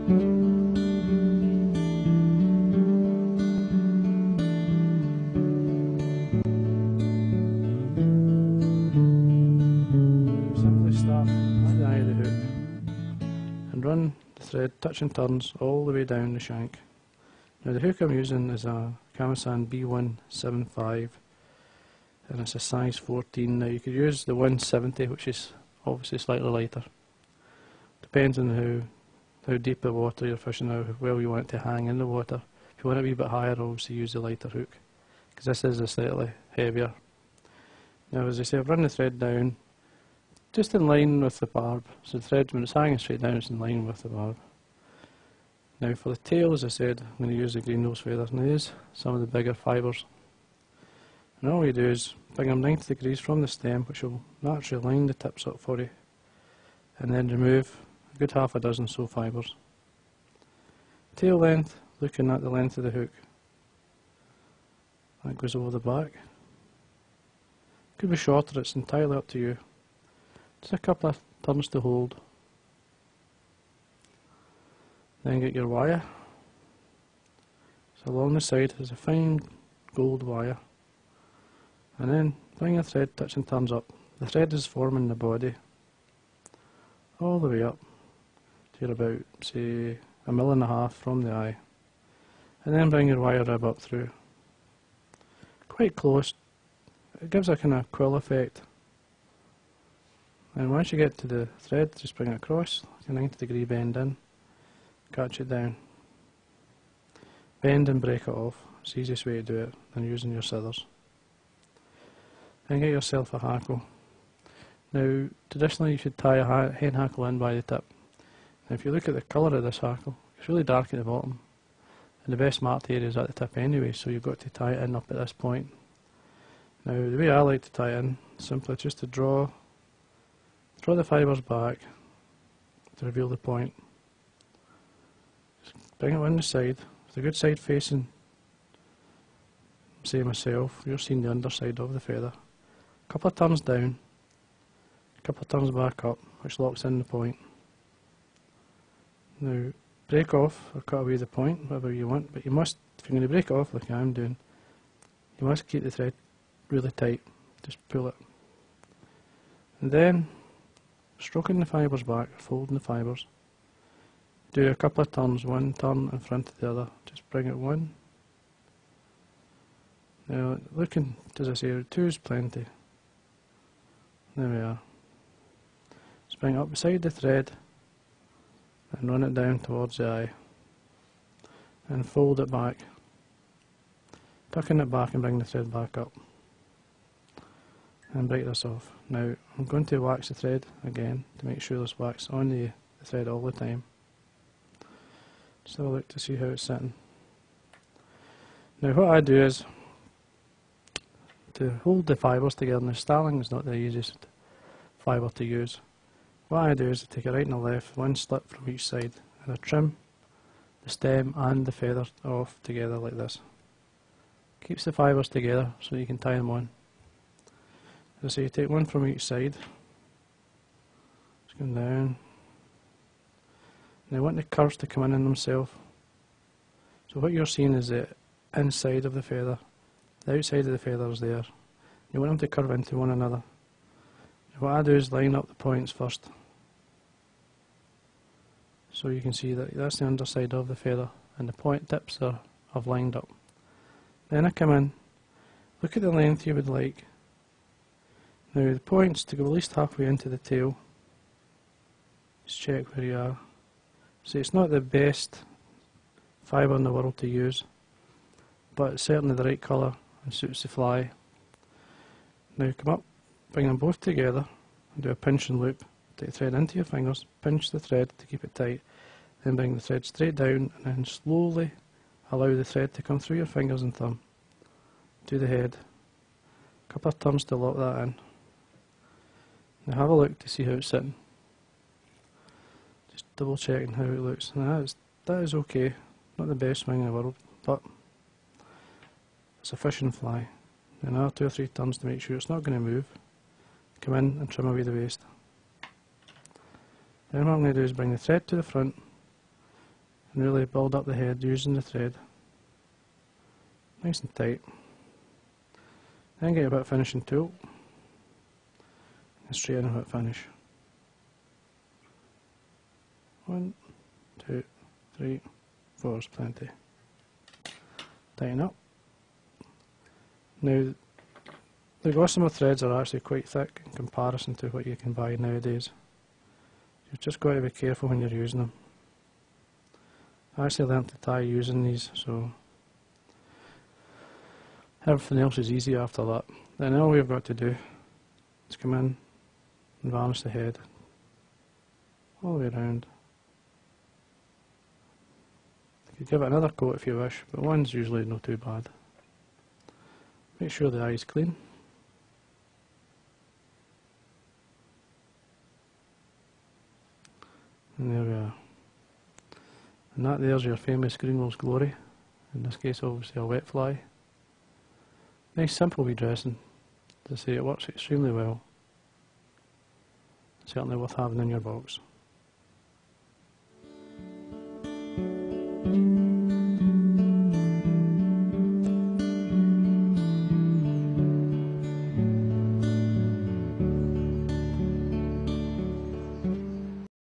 Simply start at the eye of the hook and run the thread touch and turns all the way down the shank. Now the hook I'm using is a Kamasan B175 and it's a size 14. Now you could use the 170, which is obviously slightly lighter. Depends on how deep the water you're fishing, how well you want it to hang in the water. If you want it a wee bit higher, obviously use the lighter hook, because this is a slightly heavier. Now as I say, I've run the thread down just in line with the barb. So the thread, when it's hanging straight down, it's in line with the barb. Now for the tail, as I said, I'm going to use the Greenwells feathers, and I use some of the bigger fibres. And all you do is bring them 90 degrees from the stem, which will naturally line the tips up for you, and then remove a good half a dozen sew fibres. Tail length, looking at the length of the hook. That goes over the back. Could be shorter, it's entirely up to you. Just a couple of turns to hold. Then get your wire. So along the side is a fine gold wire. And then bring your thread touch and turns up. The thread is forming the body all the way up to about, say, 1.5 mil from the eye. And then bring your wire rib up through. Quite close. It gives a kind of quill effect. And once you get to the thread, just bring it across, like a 90-degree bend in, catch it down. Bend and break it off. It's the easiest way to do it than using your scissors. Then get yourself a hackle. Now, traditionally you should tie a hen hackle in by the tip. Now if you look at the colour of this hackle, it's really dark at the bottom. And the best marked area is at the tip anyway, so you've got to tie it in up at this point. Now the way I like to tie it in, simply just to draw the fibres back to reveal the point. Just bring it on the side, with a good side facing, say myself, you're seeing the underside of the feather. A couple of turns down, a couple of turns back up, which locks in the point. Now break off or cut away the point, whatever you want, but you must, if you're going to break off like I'm doing, you must keep the thread really tight, just pull it. And then stroking the fibres back, folding the fibres. Do a couple of turns, one turn in front of the other, just bring it one. Now looking, as I say, 2 is plenty. There we are. Just bring it up beside the thread and run it down towards the eye. And fold it back. Tucking it back and bring the thread back up. And break this off. Now I'm going to wax the thread again to make sure there's wax on the thread all the time. Just have a look to see how it's sitting. Now what I do is, to hold the fibres together, and the starling is not the easiest fibre to use. What I do is I take a right and a left, one slip from each side, and I trim the stem and the feather off together like this. Keeps the fibres together so you can tie them on. As I say, you take one from each side, just going down. Now I want the curves to come in themselves. So what you're seeing is the inside of the feather. The outside of the feather is there. You want them to curve into one another. What I do is line up the points first. So you can see that that's the underside of the feather and the point tips have lined up. Then I come in, look at the length you would like. Now the points to go at least halfway into the tail. Just check where you are. So it's not the best fibre in the world to use, but it's certainly the right colour and suits the fly. Now come up, bring them both together and do a pinch and loop. Take the thread into your fingers, pinch the thread to keep it tight, then bring the thread straight down and then slowly allow the thread to come through your fingers and thumb to the head. A couple of turns to lock that in. Now have a look to see how it's sitting. Just double checking how it looks. Now that is okay, not the best swing in the world, but it's a fishing fly. Another 2 or 3 turns to make sure it's not going to move. Come in and trim away the waste. Then what I'm going to do is bring the thread to the front and really build up the head using the thread nice and tight. Then get a bit of finishing tool and straighten a bit finish. 1, 2, 3, 4 is plenty. Tighten up. Now the gossamer threads are actually quite thick in comparison to what you can buy nowadays. You've just got to be careful when you're using them. I actually learnt to tie using these, so everything else is easy after that. Then all we've got to do is come in and varnish the head all the way around. You could give it another coat if you wish, but one's usually not too bad. Make sure the eye's clean. And there we are. And that there's your famous Greenwells Glory. In this case obviously a wet fly. Nice simple wee dressing. As I say, it works extremely well. Certainly worth having in your box.